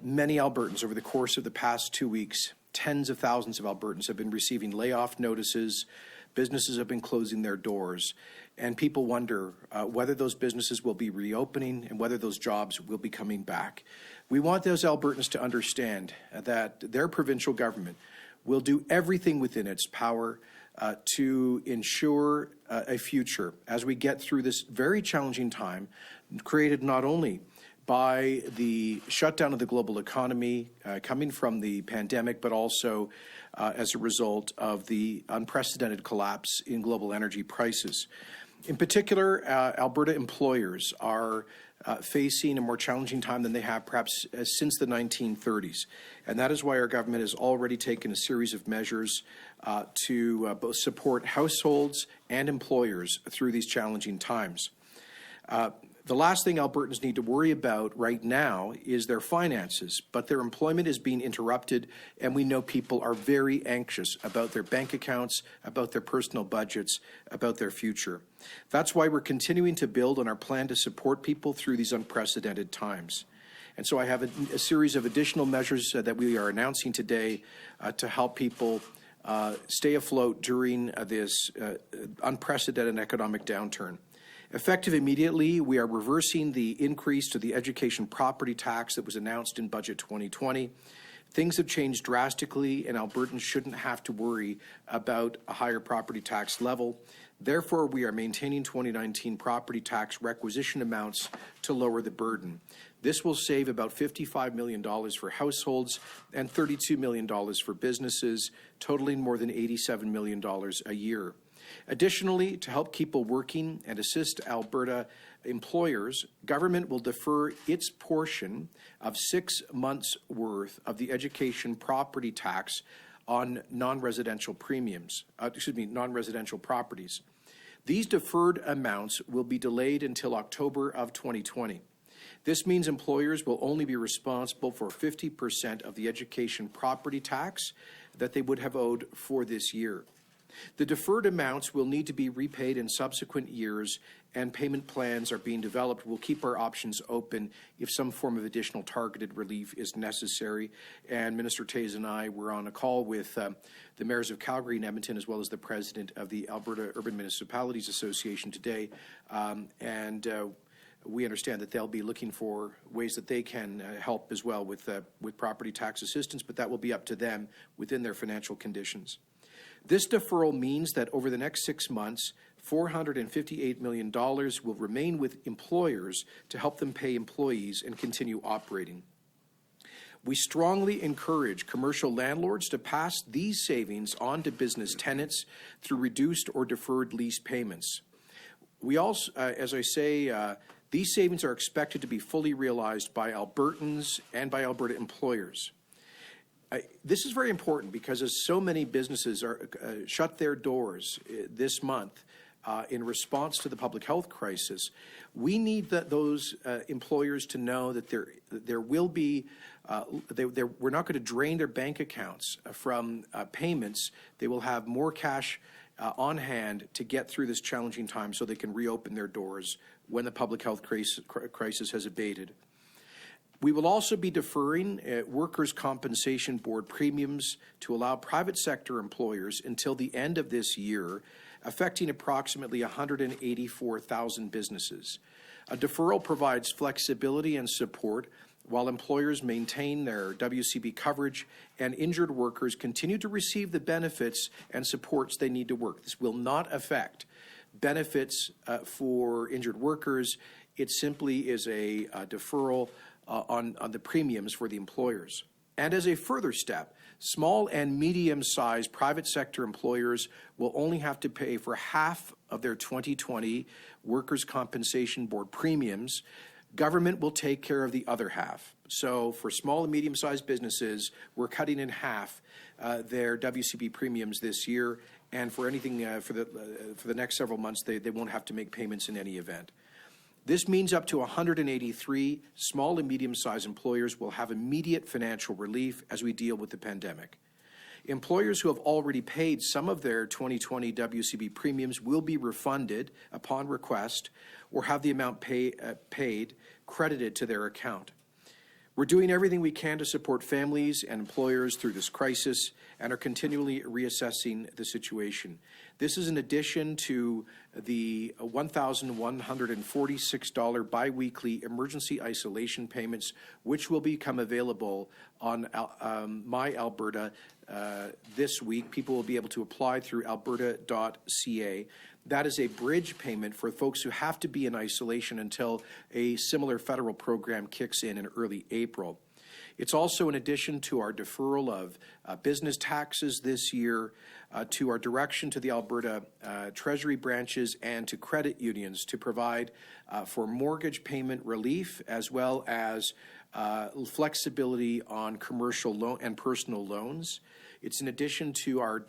Many Albertans, over the course of the past 2 weeks, tens of thousands of Albertans have been receiving layoff notices. Businesses have been closing their doors, and people wonder whether those businesses will be reopening and whether those jobs will be coming back. We want those Albertans to understand that their provincial government will do everything within its power to ensure a future as we get through this very challenging time, created not only by the shutdown of the global economy coming from the pandemic, but also as a result of the unprecedented collapse in global energy prices. In particular, Alberta employers are facing a more challenging time than they have perhaps since the 1930s. And that is why our government has already taken a series of measures to both support households and employers through these challenging times. The last thing Albertans need to worry about right now is their finances, but their employment is being interrupted, and we know people are very anxious about their bank accounts, about their personal budgets, about their future. That's why we're continuing to build on our plan to support people through these unprecedented times. And so I have a series of additional measures that we are announcing today to help people stay afloat during this unprecedented economic downturn. Effective immediately, we are reversing the increase to the education property tax that was announced in Budget 2020. Things have changed drastically, and Albertans shouldn't have to worry about a higher property tax level. Therefore, we are maintaining 2019 property tax requisition amounts to lower the burden. This will save about $55 million for households and $32 million for businesses, totaling more than $87 million a year. Additionally, to help people working and assist Alberta employers, government will defer its portion of 6 months' worth of the education property tax on non-residential non-residential properties. These deferred amounts will be delayed until October of 2020. This means employers will only be responsible for 50% of the education property tax that they would have owed for this year. The deferred amounts will need to be repaid in subsequent years, and payment plans are being developed. We'll keep our options open if some form of additional targeted relief is necessary. And Minister Toews and I were on a call with the mayors of Calgary and Edmonton, as well as the president of the Alberta Urban Municipalities Association today. We understand that they'll be looking for ways that they can help as well with property tax assistance, but that will be up to them within their financial conditions. This deferral means that over the next 6 months, $458 million will remain with employers to help them pay employees and continue operating. We strongly encourage commercial landlords to pass these savings on to business tenants through reduced or deferred lease payments. We also, as I say, these savings are expected to be fully realized by Albertans and by Alberta employers. This is very important because as so many businesses are shut their doors this month in response to the public health crisis, we need those employers to know that there will be, we're not going to drain their bank accounts from payments. They will have more cash on hand to get through this challenging time so they can reopen their doors when the public health crisis has abated. We will also be deferring Workers' Compensation Board premiums to allow private sector employers until the end of this year, affecting approximately 184,000 businesses. A deferral provides flexibility and support while employers maintain their WCB coverage and injured workers continue to receive the benefits and supports they need to work. This will not affect benefits for injured workers. It simply is a deferral on the premiums for the employers. And as a further step, small and medium-sized private sector employers will only have to pay for half of their 2020 Workers' Compensation Board premiums. Government will take care of the other half. So for small and medium-sized businesses, we're cutting in half their WCB premiums this year, and for anything for the next several months, they won't have to make payments in any event. This means up to 183 small and medium-sized employers will have immediate financial relief as we deal with the pandemic. Employers who have already paid some of their 2020 WCB premiums will be refunded upon request or have the amount paid credited to their account. We're doing everything we can to support families and employers through this crisis and are continually reassessing the situation. This is in addition to the $1,146 biweekly emergency isolation payments, which will become available on My Alberta this week. People will be able to apply through alberta.ca. That is a bridge payment for folks who have to be in isolation until a similar federal program kicks in early April. It's also in addition to our deferral of business taxes this year, to our direction to the Alberta Treasury branches and to credit unions to provide for mortgage payment relief, as well as flexibility on commercial loan and personal loans. It's in addition to our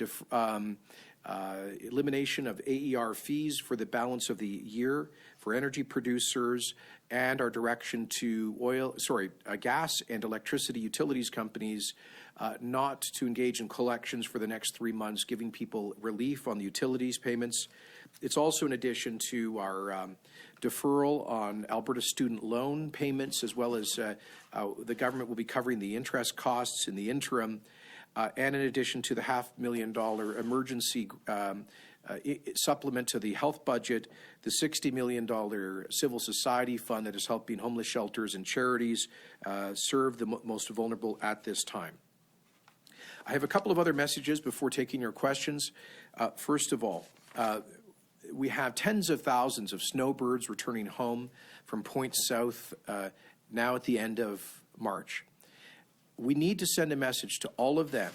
elimination of AER fees for the balance of the year for energy producers, and our direction to gas and electricity utilities companies not to engage in collections for the next 3 months, giving people relief on the utilities payments. It's also in addition to our deferral on Alberta student loan payments, as well as the government will be covering the interest costs in the interim. And in addition to the $500,000 emergency supplement to the health budget, the $60 million civil society fund that is helping homeless shelters and charities serve the most vulnerable at this time. I have a couple of other messages before taking your questions. First of all, we have tens of thousands of snowbirds returning home from points south now at the end of March. We need to send a message to all of them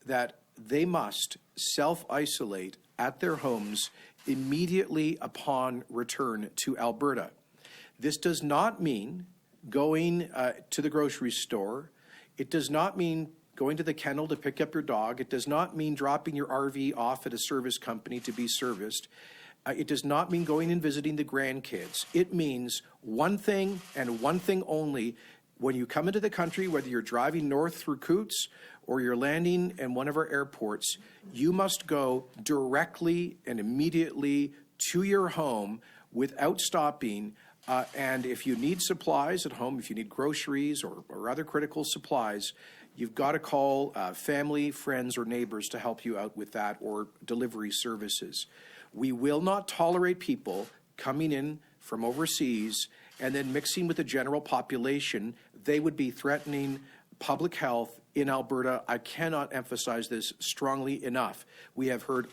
that they must self-isolate at their homes immediately upon return to Alberta. This does not mean going to the grocery store. It does not mean going to the kennel to pick up your dog. It does not mean dropping your RV off at a service company to be serviced. It does not mean going and visiting the grandkids. It means one thing and one thing only. When you come into the country, whether you're driving north through Coots or you're landing in one of our airports, you must go directly and immediately to your home without stopping. And if you need supplies at home, if you need groceries or other critical supplies, you've got to call family, friends, or neighbors to help you out with that, or delivery services. We will not tolerate people coming in from overseas and then mixing with the general population. They would be threatening public health in Alberta. I cannot emphasize this strongly enough. We have heard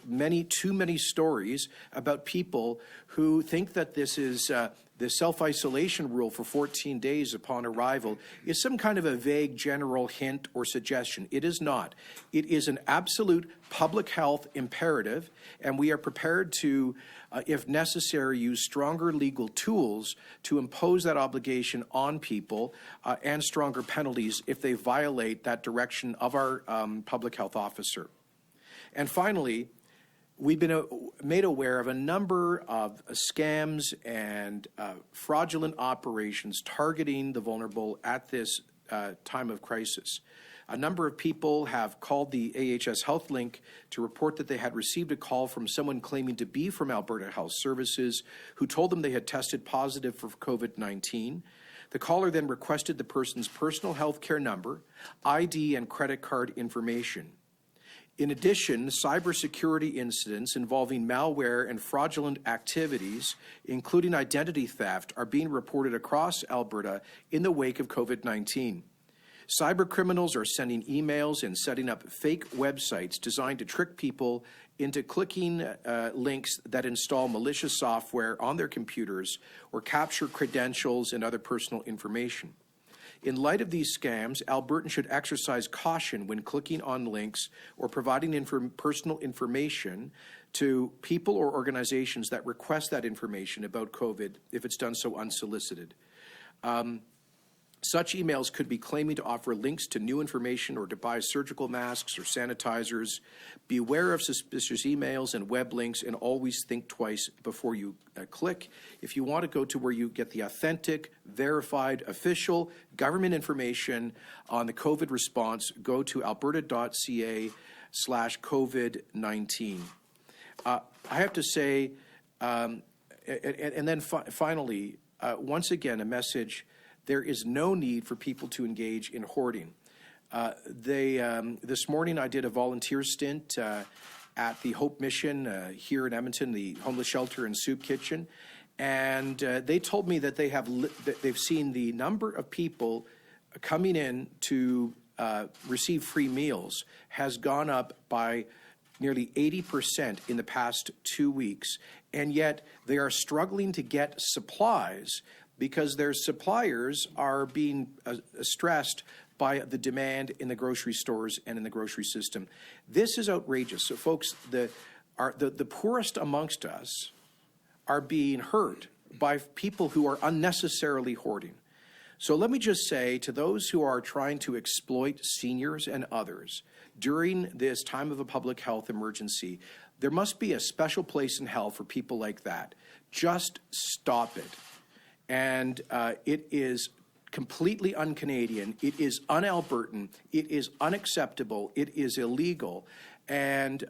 too many stories about people who think that this is the self-isolation rule for 14 days upon arrival is some kind of a vague general hint or suggestion. It is not. It is an absolute public health imperative, and we are prepared to, if necessary, use stronger legal tools to impose that obligation on people, and stronger penalties if they violate that direction of our public health officer. And finally, we've been made aware of a number of scams and fraudulent operations targeting the vulnerable at this time of crisis. A number of people have called the AHS Health Link to report that they had received a call from someone claiming to be from Alberta Health Services, who told them they had tested positive for COVID-19. The caller then requested the person's personal health care number, ID, and credit card information. In addition, cybersecurity incidents involving malware and fraudulent activities, including identity theft, are being reported across Alberta in the wake of COVID-19. Cyber criminals are sending emails and setting up fake websites designed to trick people into clicking links that install malicious software on their computers or capture credentials and other personal information. In light of these scams, Albertans should exercise caution when clicking on links or providing personal information to people or organizations that request that information about COVID if it's done so unsolicited. Such emails could be claiming to offer links to new information or to buy surgical masks or sanitizers. Beware of suspicious emails and web links, and always think twice before you click. If you want to go to where you get the authentic, verified, official government information on the COVID response, go to alberta.ca/COVID-19. I have to say, and then finally, once again, a message there is no need for people to engage in hoarding. This morning I did a volunteer stint at the Hope Mission here in Edmonton, the homeless shelter and soup kitchen, and they told me that they've seen the number of people coming in to receive free meals has gone up by nearly 80% in the past 2 weeks, and yet they are struggling to get supplies because their suppliers are being stressed by the demand in the grocery stores and in the grocery system. This is outrageous. So, folks, the poorest amongst us are being hurt by people who are unnecessarily hoarding. So let me just say to those who are trying to exploit seniors and others during this time of a public health emergency, there must be a special place in hell for people like that. Just stop it. And it is completely un-Canadian. It is un-Albertan. It is unacceptable. It is illegal. And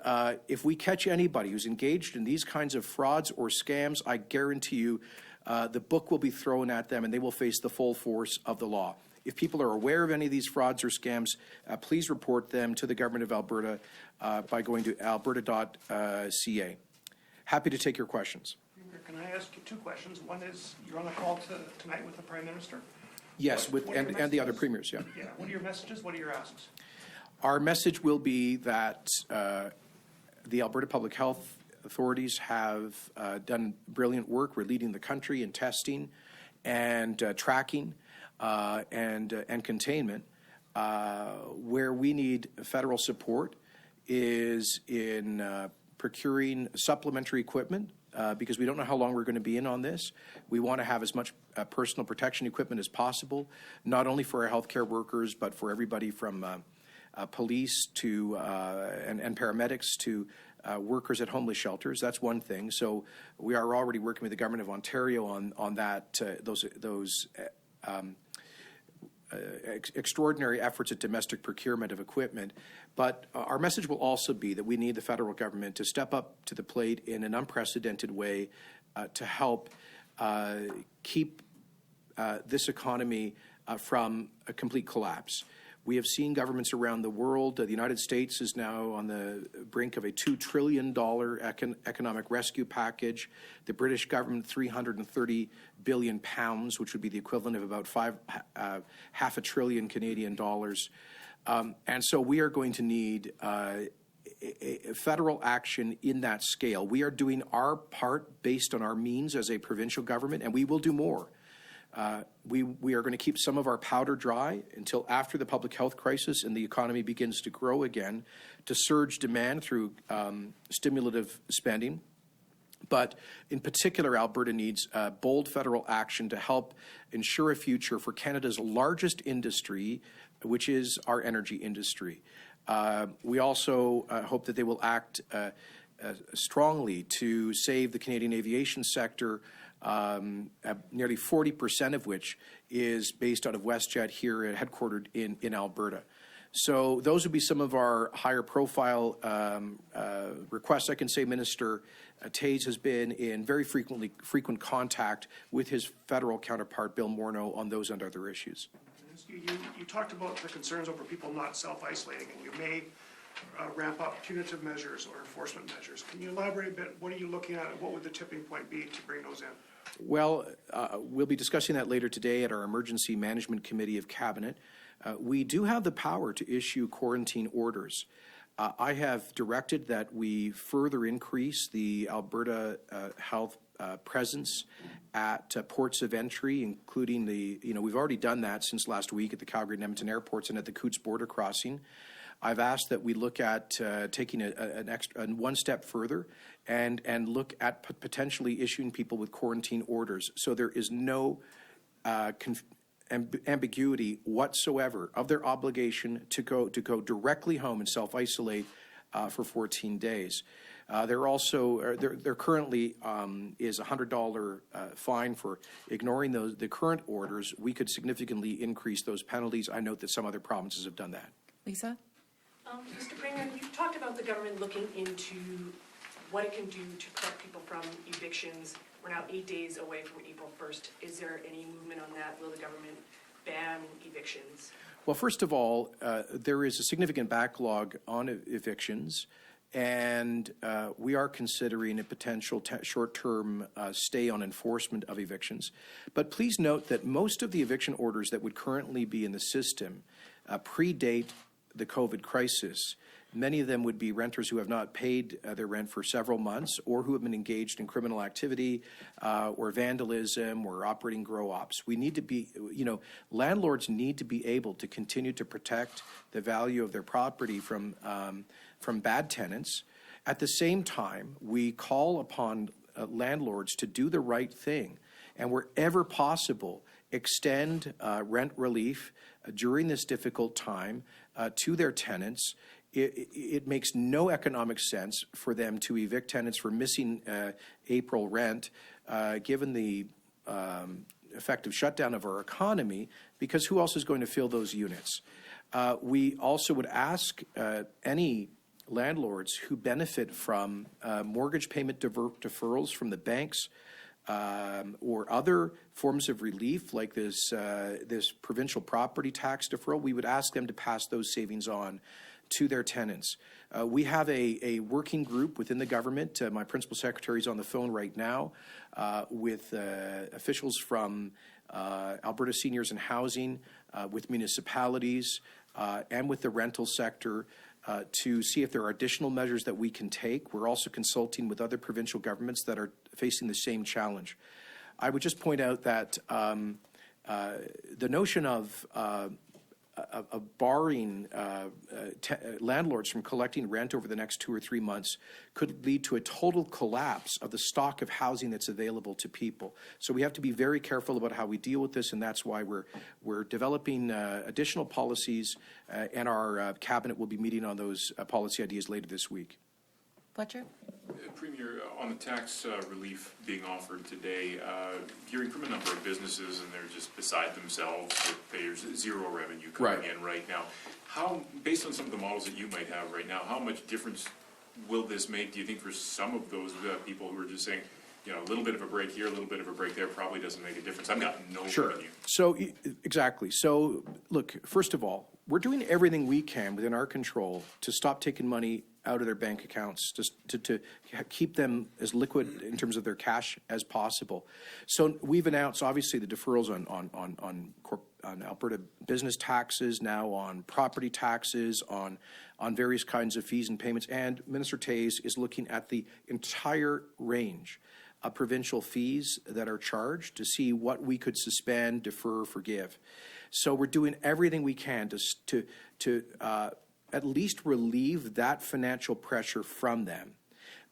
if we catch anybody who's engaged in these kinds of frauds or scams, I guarantee you the book will be thrown at them and they will face the full force of the law. If people are aware of any of these frauds or scams, please report them to the Government of Alberta by going to alberta.ca. Happy to take your questions. Can I ask you two questions? One is, you're on a call tonight with the Prime Minister? Yes, and the other premiers, yeah. Yeah. What are your messages? What are your asks? Our message will be that the Alberta Public Health authorities have done brilliant work. We're leading the country in testing and tracking and containment. Where we need federal support is in procuring supplementary equipment because we don't know how long we're going to be in on this. We want to have as much personal protection equipment as possible, not only for our healthcare workers, but for everybody from police to and paramedics to workers at homeless shelters. That's one thing. So we are already working with the Government of Ontario on that. Those extraordinary efforts at domestic procurement of equipment. But our message will also be that we need the federal government to step up to the plate in an unprecedented way to help keep this economy from a complete collapse. We have seen governments around the world. The United States is now on the brink of a $2 trillion economic rescue package. The British government, £330 billion, which would be the equivalent of about half a trillion Canadian dollars. And so we are going to need a federal action in that scale. We are doing our part based on our means as a provincial government, and we will do more. We are going to keep some of our powder dry until after the public health crisis and the economy begins to grow again, to surge demand through stimulative spending. But in particular, Alberta needs bold federal action to help ensure a future for Canada's largest industry, which is our energy industry. We also hope that they will act strongly to save the Canadian aviation sector, nearly 40% of which is based out of WestJet here, headquartered in Alberta. So those would be some of our higher profile requests. I can say Minister Tays has been in very frequent contact with his federal counterpart, Bill Morneau, on those and other issues. You talked about the concerns over people not self-isolating, and you may ramp up punitive measures or enforcement measures. Can you elaborate a bit? What are you looking at? What would the tipping point be to bring those in? Well, we'll be discussing that later today at our Emergency Management Committee of Cabinet. We do have the power to issue quarantine orders. I have directed that we further increase the Alberta health presence at ports of entry, including we've already done that since last week at the Calgary and Edmonton airports and at the Coots border crossing. I've asked that we look at taking one step further and look at potentially issuing people with quarantine orders. So there is no ambiguity whatsoever of their obligation to go directly home and self-isolate for 14 days. There currently is a $100 fine for ignoring the current orders. We could significantly increase those penalties. I note that some other provinces have done that. Lisa? Mr. Premier, you've talked about the government looking into what it can do to protect people from evictions We're now 8 days away from April 1st. Is there any movement on that? Will the government ban evictions? Well, first of all, there is a significant backlog on evictions, and we are considering a potential short-term stay on enforcement of evictions. But please note that most of the eviction orders that would currently be in the system predate the COVID crisis. Many of them would be renters who have not paid their rent for several months, or who have been engaged in criminal activity or vandalism or operating grow ops. We need to be, landlords need to be able to continue to protect the value of their property from bad tenants. At the same time, we call upon landlords to do the right thing, and wherever possible, extend rent relief during this difficult time to their tenants. It makes no economic sense for them to evict tenants for missing April rent, given the effective shutdown of our economy, because who else is going to fill those units? We also would ask any landlords who benefit from mortgage payment deferrals from the banks or other forms of relief like this provincial property tax deferral, we would ask them to pass those savings on to their tenants. We have a working group within the government. My principal secretary is on the phone right now with officials from Alberta Seniors and Housing, with municipalities, and with the rental sector to see if there are additional measures that we can take. We're also consulting with other provincial governments that are facing the same challenge. I would just point out that the notion of barring landlords from collecting rent over the next 2 or 3 months could lead to a total collapse of the stock of housing that's available to people. So we have to be very careful about how we deal with this, and that's why we're developing additional policies, and our cabinet will be meeting on those policy ideas later this week. Fletcher? Premier, on the tax relief being offered today, hearing from a number of businesses, and they're just beside themselves that there's zero revenue coming in right now. How, based on some of the models that you might have right now, how much difference will this make, do you think, for some of those people who are just saying, a little bit of a break here, a little bit of a break there probably doesn't make a difference? I've got no revenue. So, exactly. So, look, first of all, we're doing everything we can within our control to stop taking money out of their bank accounts, just to keep them as liquid in terms of their cash as possible. So we've announced, obviously, the deferrals on Alberta business taxes, now on property taxes, on various kinds of fees and payments. And Minister Toews is looking at the entire range of provincial fees that are charged to see what we could suspend, defer, forgive. So we're doing everything we can to at least relieve that financial pressure from them.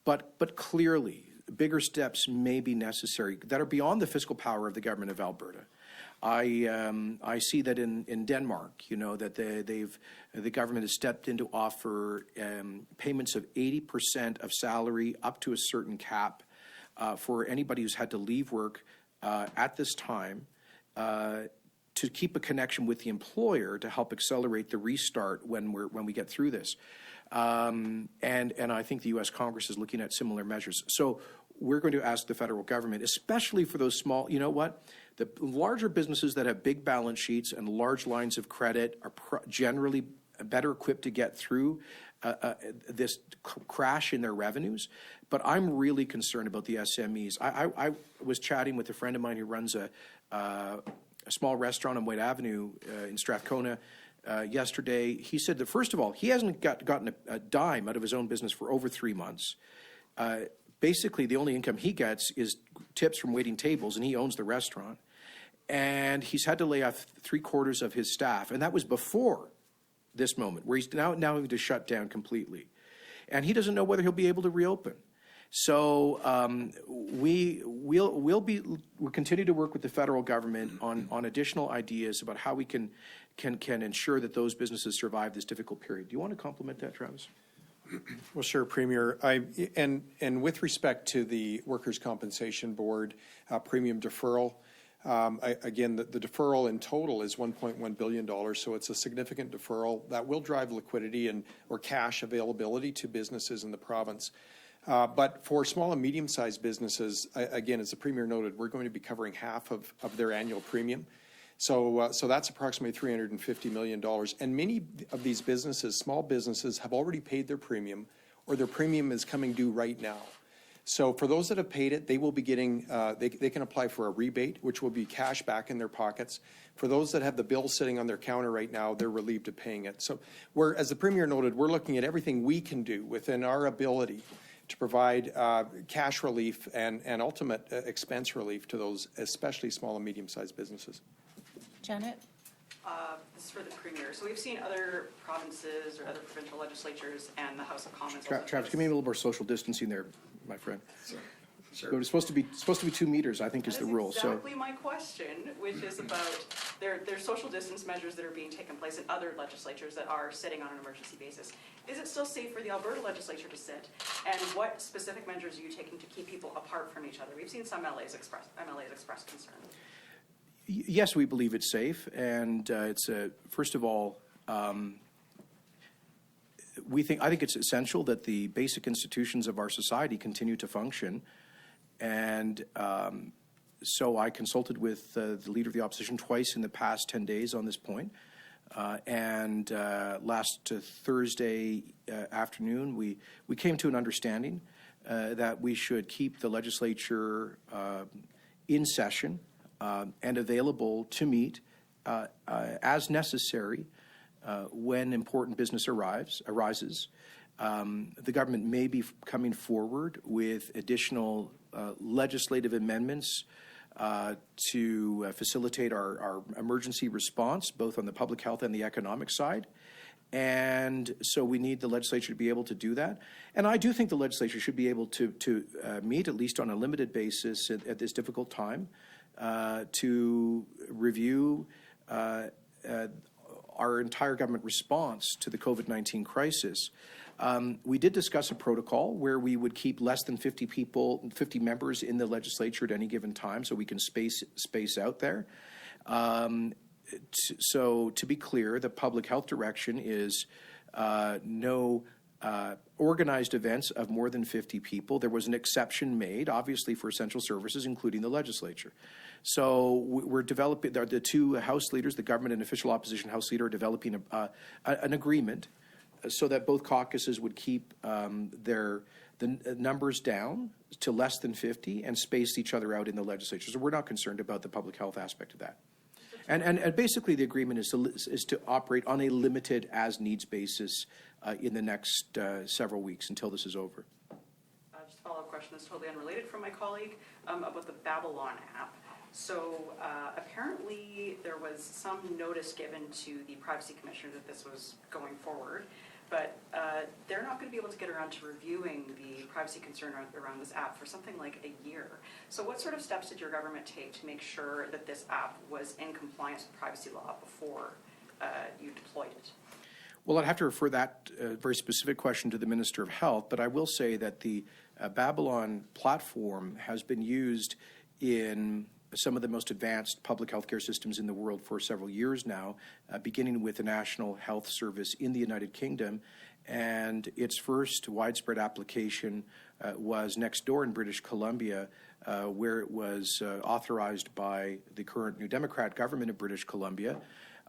But clearly, bigger steps may be necessary that are beyond the fiscal power of the government of Alberta. I see that in Denmark, that the government has stepped in to offer payments of 80% of salary up to a certain cap for anybody who's had to leave work at this time, to keep a connection with the employer to help accelerate the restart when we get through this. And I think the U.S. Congress is looking at similar measures. So we're going to ask the federal government, especially for those small, the larger businesses that have big balance sheets and large lines of credit are generally better equipped to get through this crash in their revenues. But I'm really concerned about the SMEs. I was chatting with a friend of mine who runs a small restaurant on White Avenue in Strathcona yesterday. He said that, first of all, he hasn't gotten a dime out of his own business for over 3 months. Basically, the only income he gets is tips from waiting tables, and he owns the restaurant. And he's had to lay off 3/4 of his staff, and that was before this moment, where he's now having to shut down completely. And he doesn't know whether he'll be able to reopen. So we'll continue to work with the federal government on additional ideas about how we can ensure that those businesses survive this difficult period. Do you want to complement that, Travis? Well, sure, Premier. And with respect to the Workers' Compensation Board premium deferral, again, the deferral in total is $1.1 billion, so it's a significant deferral that will drive liquidity or cash availability to businesses in the province. But for small and medium-sized businesses, again, as the Premier noted, we're going to be covering half of their annual premium. So that's approximately $350 million. And many of these businesses, small businesses, have already paid their premium, or their premium is coming due right now. So for those that have paid it, they will be getting, they can apply for a rebate, which will be cash back in their pockets. For those that have the bill sitting on their counter right now, they're relieved of paying it. So as the Premier noted, we're looking at everything we can do within our ability to provide cash relief and ultimate expense relief to those, especially small and medium-sized businesses. Janet? This is for the Premier. So we've seen other provinces or other provincial legislatures and the House of Commons. Travis, give me a little more social distancing there, my friend. Sure. But it's supposed to be 2 meters, I think, is the rule. That's exactly my question, which is about there's social distance measures that are being taken place in other legislatures that are sitting on an emergency basis. Is it still safe for the Alberta legislature to sit? And what specific measures are you taking to keep people apart from each other? We've seen some MLAs express concern. Yes, we believe it's safe, and it's first of all, I think it's essential that the basic institutions of our society continue to function, and so I consulted with the Leader of the Opposition twice in the past 10 days on this point, and last Thursday afternoon we came to an understanding that we should keep the legislature in session and available to meet as necessary when important business arises. The government may be coming forward with additional legislative amendments to facilitate our emergency response, both on the public health and the economic side. And so we need the legislature to be able to do that. And I do think the legislature should be able to meet, at least on a limited basis at this difficult time, to review our entire government response to the COVID-19 crisis. We did discuss a protocol where we would keep less than 50 members in the legislature at any given time, so we can space out there. So to be clear, the public health direction is no organized events of more than 50 people. There was an exception made, obviously, for essential services, including the legislature. So we're developing, the two House leaders, the government and official opposition House leader, are developing an agreement so that both caucuses would keep the numbers down to less than 50 and space each other out in the legislature. So we're not concerned about the public health aspect of that. And basically the agreement is to operate on a limited as-needs basis in the next several weeks until this is over. Just a follow-up question that's totally unrelated from my colleague about the Babylon app. So apparently there was some notice given to the Privacy Commissioner that this was going forward, but they're not going to be able to get around to reviewing the privacy concern around this app for something like a year. So what sort of steps did your government take to make sure that this app was in compliance with privacy law before you deployed it? Well, I'd have to refer that very specific question to the Minister of Health, but I will say that the Babylon platform has been used in some of the most advanced public health care systems in the world for several years now, beginning with the National Health Service in the United Kingdom. And its first widespread application was next door in British Columbia, where it was authorized by the current New Democrat government of British Columbia.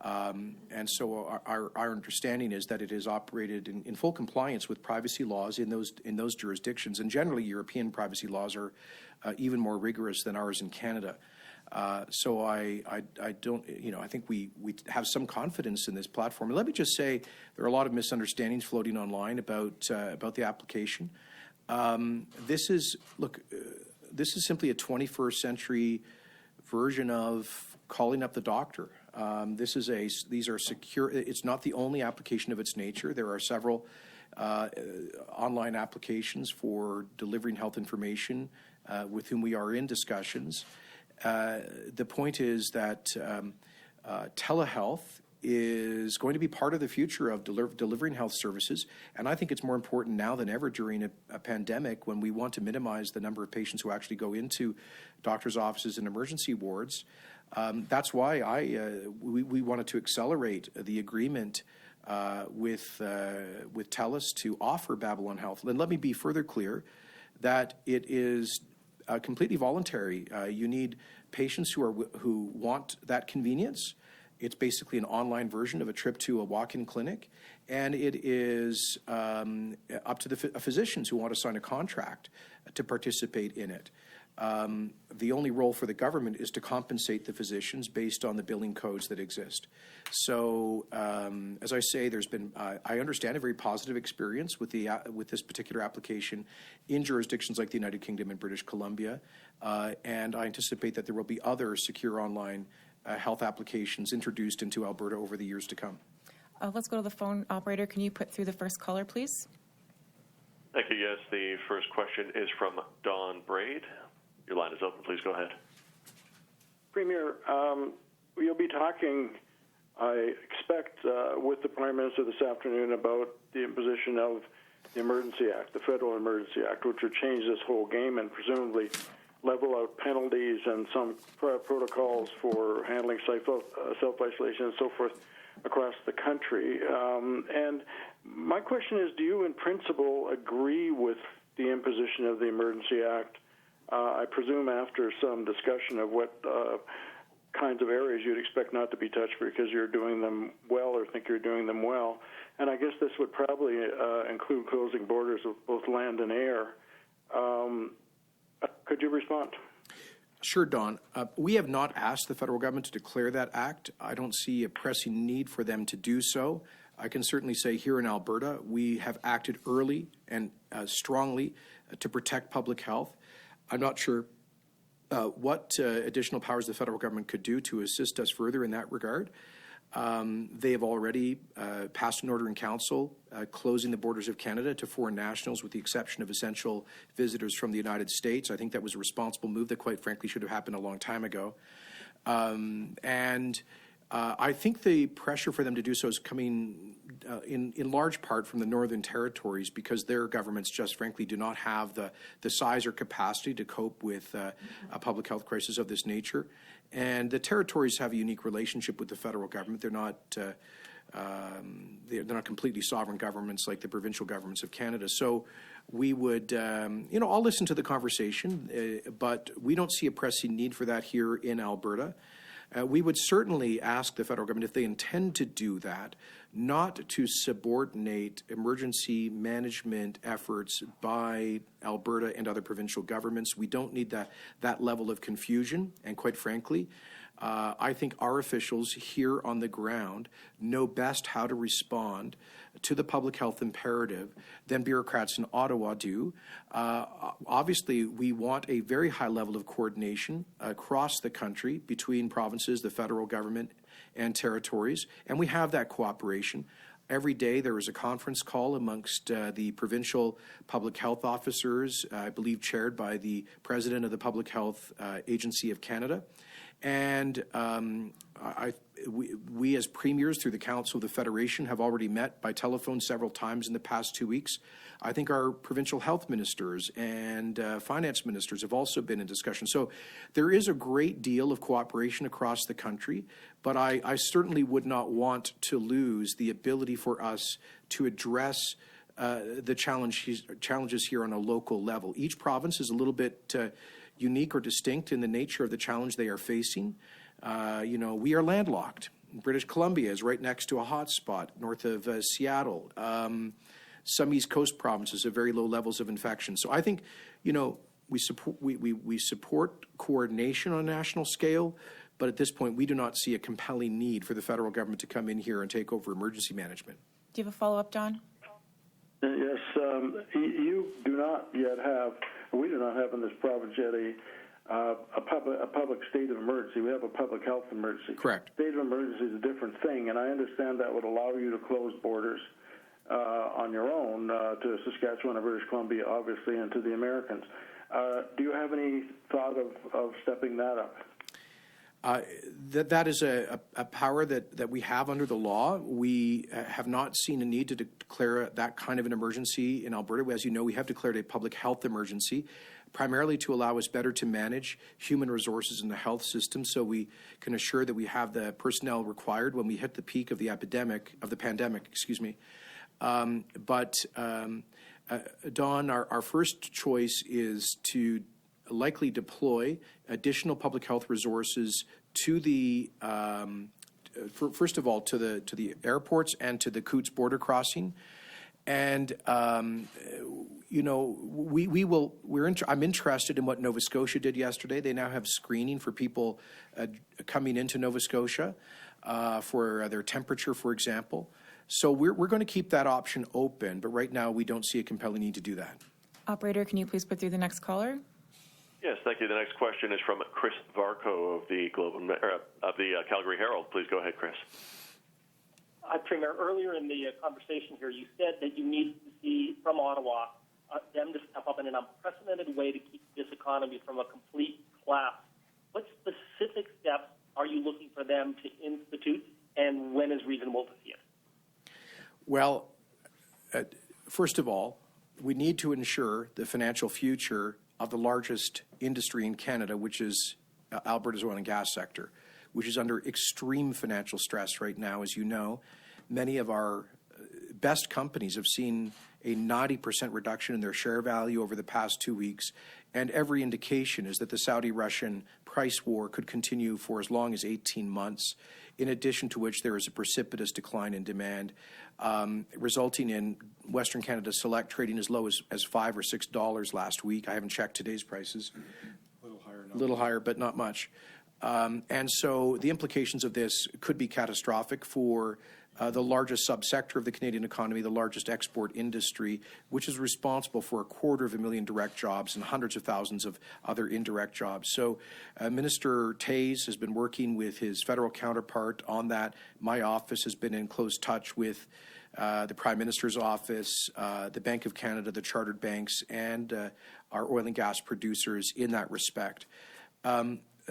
And so our understanding is that it is operated in full compliance with privacy laws in those jurisdictions. And generally, European privacy laws are even more rigorous than ours in Canada. So I don't, I think we have some confidence in this platform. And let me just say, there are a lot of misunderstandings floating online about the application. This is simply a 21st century version of calling up the doctor. These are secure. It's not the only application of its nature. There are several online applications for delivering health information with whom we are in discussions. The point is that telehealth is going to be part of the future of delivering health services, and I think it's more important now than ever during a pandemic when we want to minimize the number of patients who actually go into doctors' offices and emergency wards. That's why we wanted to accelerate the agreement with TELUS to offer Babylon Health. And let me be further clear that it is completely voluntary. You need patients who want that convenience. It's basically an online version of a trip to a walk-in clinic, and it is up to the physicians who want to sign a contract to participate in it. The only role for the government is to compensate the physicians based on the billing codes that exist. So, as I say, there's been, I understand, a very positive experience with this particular application in jurisdictions like the United Kingdom and British Columbia, and I anticipate that there will be other secure online health applications introduced into Alberta over the years to come. Let's go to the phone operator. Can you put through the first caller, please? Thank you. Yes, the first question is from Don Braid. Your line is open. Please go ahead. Premier, you'll be talking, I expect, with the Prime Minister this afternoon about the imposition of the Emergency Act, the Federal Emergency Act, which would change this whole game and presumably level out penalties and some protocols for handling self-isolation and so forth across the country. And my question is, do you in principle agree with the imposition of the Emergency Act? I presume after some discussion of what kinds of areas you'd expect not to be touched because you're doing them well or think you're doing them well. And I guess this would probably include closing borders of both land and air. Could you respond? Sure, Don. We have not asked the federal government to declare that act. I don't see a pressing need for them to do so. I can certainly say here in Alberta, we have acted early and strongly to protect public health. I'm not sure what additional powers the federal government could do to assist us further in that regard. They have already passed an order in council closing the borders of Canada to foreign nationals with the exception of essential visitors from the United States. I think that was a responsible move that quite frankly should have happened a long time ago. I think the pressure for them to do so is coming in large part from the Northern Territories because their governments just frankly do not have the size or capacity to cope with a public health crisis of this nature. And the territories have a unique relationship with the federal government. They're not completely sovereign governments like the provincial governments of Canada. So we would, I'll listen to the conversation, but we don't see a pressing need for that here in Alberta. We would certainly ask the federal government, if they intend to do that, not to subordinate emergency management efforts by Alberta and other provincial governments. We don't need that level of confusion. And quite frankly, I think our officials here on the ground know best how to respond to the public health imperative than bureaucrats in Ottawa do. Obviously, we want a very high level of coordination across the country between provinces, the federal government, and territories, and we have that cooperation. Every day there is a conference call amongst the provincial public health officers, I believe chaired by the president of the Public Health Agency of Canada. And we as premiers through the Council of the Federation have already met by telephone several times in the past 2 weeks. I think our provincial health ministers and finance ministers have also been in discussion. So there is a great deal of cooperation across the country, but I certainly would not want to lose the ability for us to address the challenges here on a local level. Each province is a little bit unique or distinct in the nature of the challenge they are facing. We are landlocked. British Columbia is right next to a hotspot north of Seattle. Some East Coast provinces have very low levels of infection. So I think, we support coordination on a national scale, but at this point we do not see a compelling need for the federal government to come in here and take over emergency management. Do you have a follow-up, John? Yes, you do not yet have, we do not have in this province yet a public state of emergency. We have a public health emergency. Correct. State of emergency is a different thing, and I understand that would allow you to close borders on your own to Saskatchewan and British Columbia, obviously, and to the Americans. Do you have any thought of stepping that up? That is a power that we have under the law. We have not seen a need to declare that kind of an emergency in Alberta. As you know, we have declared a public health emergency, primarily to allow us better to manage human resources in the health system, so we can assure that we have the personnel required when we hit the peak of the pandemic. Don, our first choice is to likely deploy additional public health resources to the first of all to the airports and to the Coots border crossing, and I'm interested in what Nova Scotia did yesterday. They now have screening for people coming into Nova Scotia for their temperature, for example. So we're going to keep that option open, but right now we don't see a compelling need to do that. Operator, can you please put through the next caller? Yes, thank you. The next question is from Chris Varco of the Calgary Herald. Please go ahead, Chris. Premier, earlier in the conversation here, you said that you need to see from Ottawa them to step up in an unprecedented way to keep this economy from a complete collapse. What specific steps are you looking for them to institute, and when is reasonable to see it? Well, first of all, we need to ensure the financial future of the largest industry in Canada, which is Alberta's oil and gas sector, which is under extreme financial stress right now. As you know, many of our best companies have seen a 90% reduction in their share value over the past 2 weeks, and every indication is that the Saudi-Russian price war could continue for as long as 18 months, in addition to which there is a precipitous decline in demand, resulting in Western Canada Select trading as low as $5 or $6 last week. I haven't checked today's prices. A little higher, but not much. And so the implications of this could be catastrophic for the largest subsector of the Canadian economy, the largest export industry, which is responsible for 250,000 direct jobs and hundreds of thousands of other indirect jobs. So Minister Tays has been working with his federal counterpart on that. My office has been in close touch with the Prime Minister's office, the Bank of Canada, the chartered banks, and our oil and gas producers in that respect.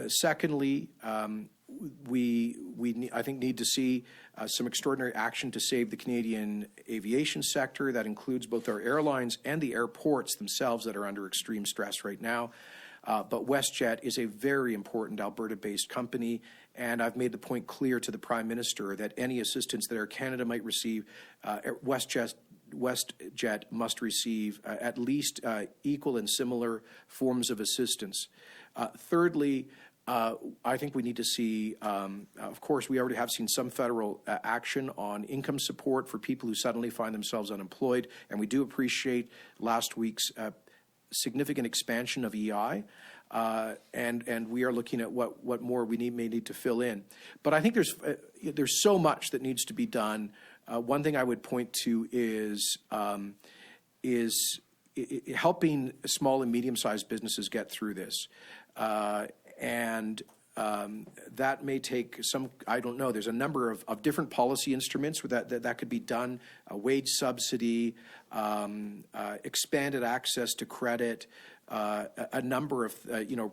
Secondly, we I think need to see some extraordinary action to save the Canadian aviation sector. That includes both our airlines and the airports themselves that are under extreme stress right now. But WestJet is a very important Alberta-based company, and I've made the point clear to the Prime Minister that any assistance that Air Canada might receive, WestJet must receive at least equal and similar forms of assistance. Thirdly, I think we need to see, of course, we already have seen some federal action on income support for people who suddenly find themselves unemployed, and we do appreciate last week's significant expansion of EI, and we are looking at what more we may need to fill in. But I think there's so much that needs to be done. One thing I would point to is helping small and medium-sized businesses get through this. And that may take some, I don't know, there's a number of different policy instruments where that could be done, a wage subsidy, expanded access to credit, a number of,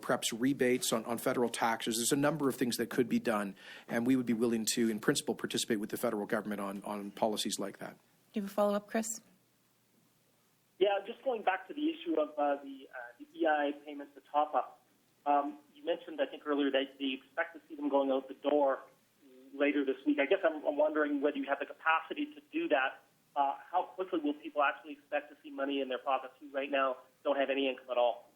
perhaps rebates on federal taxes. There's a number of things that could be done, and we would be willing to, in principle, participate with the federal government on policies like that. Do you have a follow-up, Chris? Yeah, just going back to the issue of the EI payments, the top-up. You mentioned, I think, earlier that you expect to see them going out the door later this week. I guess I'm wondering whether you have the capacity to do that. How quickly will people actually expect to see money in their pockets who right now don't have any income at all?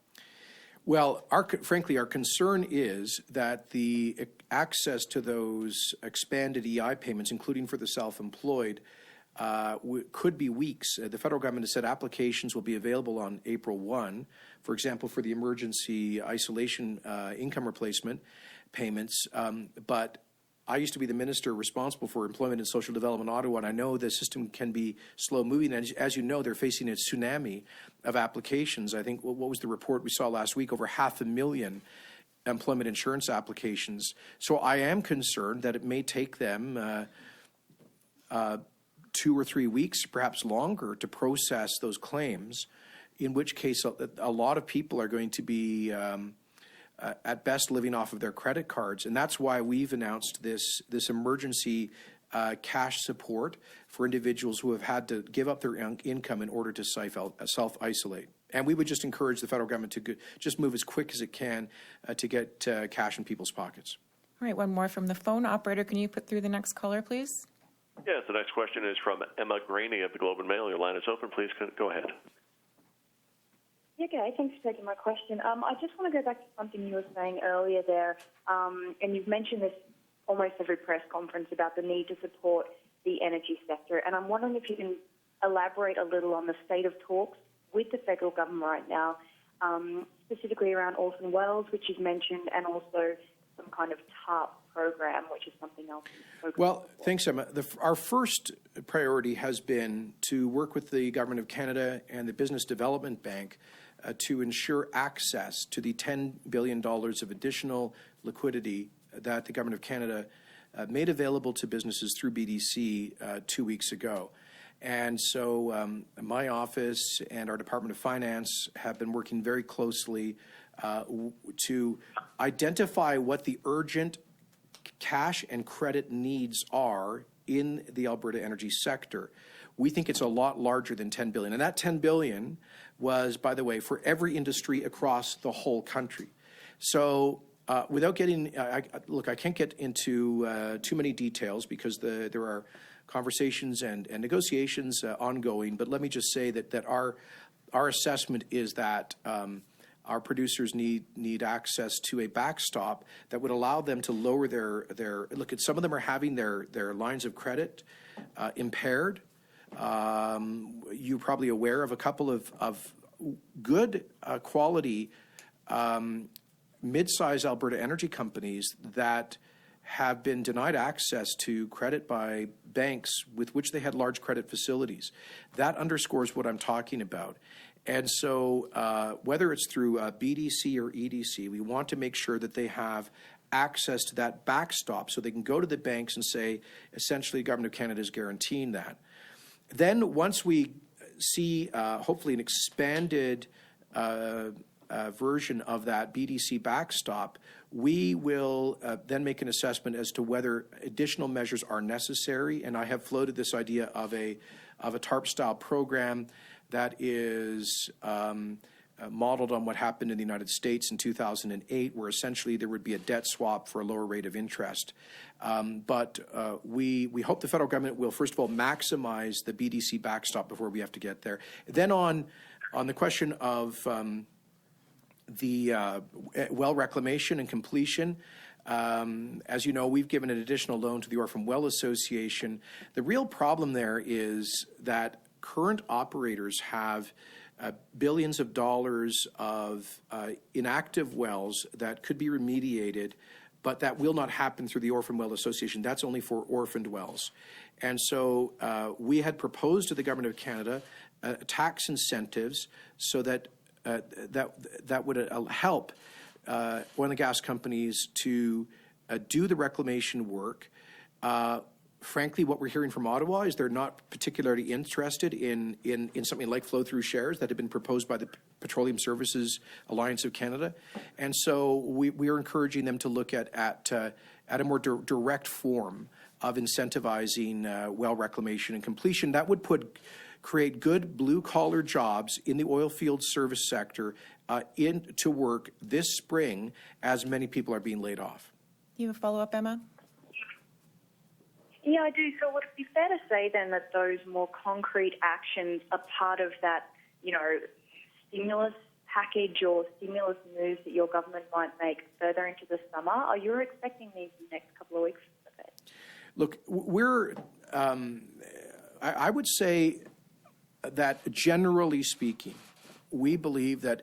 Well, frankly, our concern is that the access to those expanded EI payments, including for the self-employed, could be weeks. The federal government has said applications will be available on April 1, for example, for the emergency isolation income replacement payments. But I used to be the minister responsible for employment and social development in Ottawa, and I know the system can be slow-moving. And as you know, they're facing a tsunami of applications. I think, what was the report we saw last week? Over 500,000 employment insurance applications. So I am concerned that it may take them 2 or 3 weeks, perhaps longer, to process those claims, in which case a lot of people are going to be at best living off of their credit cards. And that's why we've announced this emergency cash support for individuals who have had to give up their income in order to self-isolate. And we would just encourage the federal government to just move as quick as it can to get cash in people's pockets. All right, one more from the phone. Operator, can you put through the next caller, please? Yes, the next question is from Emma Graney of the Globe and Mail. Your line is open. Please go ahead. Yeah, okay, thanks for taking my question. I just want to go back to something you were saying earlier there, and you've mentioned this almost every press conference about the need to support the energy sector, and I'm wondering if you can elaborate a little on the state of talks with the federal government right now, specifically around orphan wells, which you've mentioned, and also some kind of TARP program, which is something else. Well, thanks, Emma. Our first priority has been to work with the Government of Canada and the Business Development Bank to ensure access to the $10 billion of additional liquidity that the Government of Canada made available to businesses through BDC 2 weeks ago. And so my office and our Department of Finance have been working very closely to identify what the urgent cash and credit needs are in the Alberta energy sector. We think it's a lot larger than $10 billion. And that $10 billion was, by the way, for every industry across the whole country. So without getting, I can't get into too many details because there are conversations and negotiations ongoing, but let me just say that our assessment is that our producers need access to a backstop that would allow them to lower their look at some of them are having their lines of credit impaired. You're probably aware of a couple of good quality mid-size Alberta energy companies that have been denied access to credit by banks with which they had large credit facilities. That underscores what I'm talking about. And so whether it's through BDC or EDC, we want to make sure that they have access to that backstop so they can go to the banks and say, essentially, the Government of Canada is guaranteeing that. Then once we see hopefully an expanded version of that BDC backstop, we will then make an assessment as to whether additional measures are necessary. And I have floated this idea of a TARP-style program that is modeled on what happened in the United States in 2008, where essentially there would be a debt swap for a lower rate of interest. But we hope the federal government will, first of all, maximize the BDC backstop before we have to get there. Then on the question of the well reclamation and completion, as you know, we've given an additional loan to the Orphan Well Association. The real problem there is that current operators have billions of dollars of inactive wells that could be remediated, but that will not happen through the Orphan Well Association. That's only for orphaned wells. And so we had proposed to the Government of Canada tax incentives so that that would help oil and gas companies to do the reclamation work. Frankly, what we're hearing from Ottawa is they're not particularly interested in something like flow-through shares that have been proposed by the Petroleum Services Alliance of Canada. And so we are encouraging them to look at a more direct form of incentivizing well reclamation and completion. That would create good blue-collar jobs in the oil field service sector into work this spring as many people are being laid off. You have a follow-up, Emma? Yeah, I do. So would it be fair to say then that those more concrete actions are part of that, stimulus package or stimulus moves that your government might make further into the summer? Are you expecting these in the next couple of weeks? Look, I would say that generally speaking, we believe that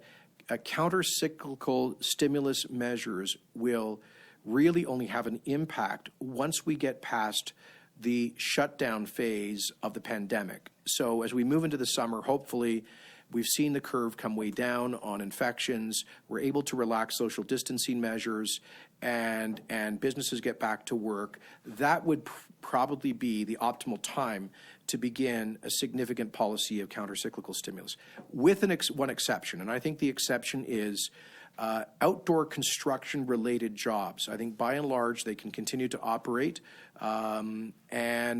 counter-cyclical stimulus measures will really only have an impact once we get past the shutdown phase of the pandemic. So as we move into the summer, hopefully we've seen the curve come way down on infections. We're able to relax social distancing measures and businesses get back to work. That would probably be the optimal time to begin a significant policy of counter-cyclical stimulus, with one exception. And I think the exception is outdoor construction-related jobs. I think by and large they can continue to operate, and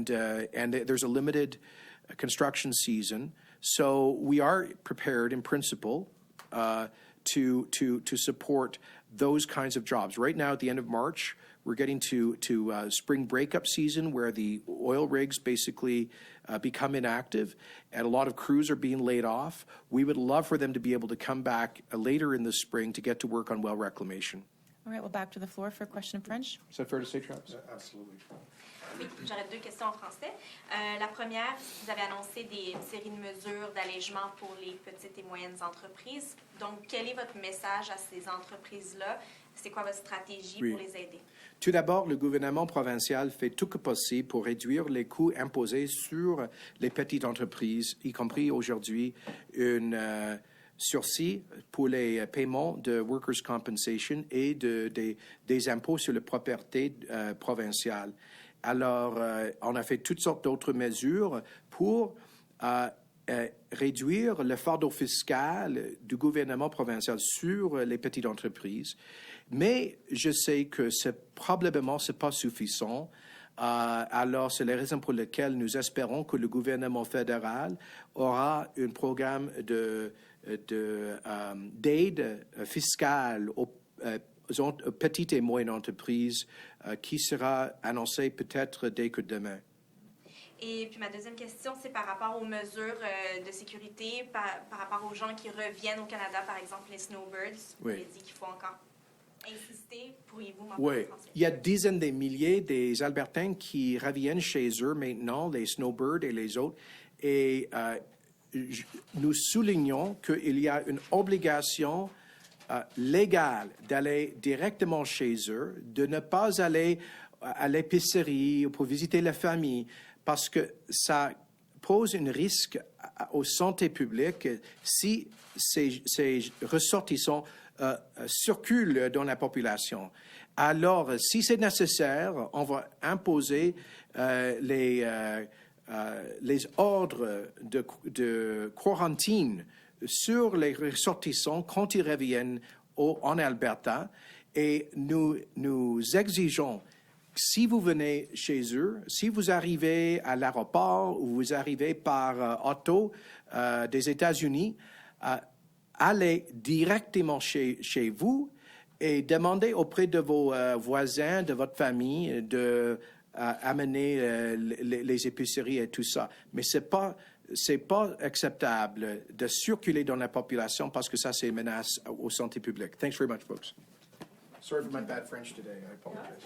there's a limited construction season. So we are prepared, in principle, to support those kinds of jobs. Right now, at the end of March, we're getting to spring breakup season, where the oil rigs basically become inactive, and a lot of crews are being laid off. We would love for them to be able to come back later in the spring to get to work on well reclamation. All right, well, back to the floor for a question in French. Is that fair to say, Travis? Absolutely. Oui, j'aurais deux questions en français. La première, vous avez annoncé une série de mesures d'allègement pour les petites et moyennes entreprises. Donc, quel est votre message à ces entreprises-là? C'est quoi votre stratégie pour les aider? Tout d'abord, le gouvernement provincial fait tout que possible pour réduire les coûts imposés sur les petites entreprises, y compris aujourd'hui une sursis pour les paiements de workers' compensation et des impôts sur la propriété provinciale. Alors, on a fait toutes sortes d'autres mesures pour réduire le fardeau fiscal du gouvernement provincial sur les petites entreprises. Mais je sais que probablement ce n'est pas suffisant. Alors, c'est la raison pour laquelle nous espérons que le gouvernement fédéral aura un programme d'aide fiscale aux petites et moyennes entreprises qui sera annoncé peut-être dès que demain. Et puis ma deuxième question, c'est par rapport aux mesures de sécurité, par rapport aux gens qui reviennent au Canada, par exemple les snowbirds. Vous avez dit qu'il faut encore insister. Pourriez-vous m'en parler en français? Il y a dizaines de milliers des Albertains qui reviennent chez eux maintenant, les snowbirds et les autres. Et nous soulignons qu'il y a une obligation légale d'aller directement chez eux, de ne pas aller à l'épicerie ou pour visiter la famille, parce que ça pose un risque aux santé publique si ces ressortissants circulent dans la population. Alors, si c'est nécessaire, on va imposer les ordres de quarantaine sur les ressortissants quand ils reviennent en Alberta, et nous exigeons, si vous venez chez eux, si vous arrivez à l'aéroport ou vous arrivez par auto des États-Unis, allez directement chez vous et demandez auprès de vos voisins, de votre famille, de amener les épiceries et tout ça. Mais c'est pas acceptable de circuler dans la population parce que ça, c'est une menace aux santé publique. Thanks very much, folks. Sorry for my bad French today. I apologize.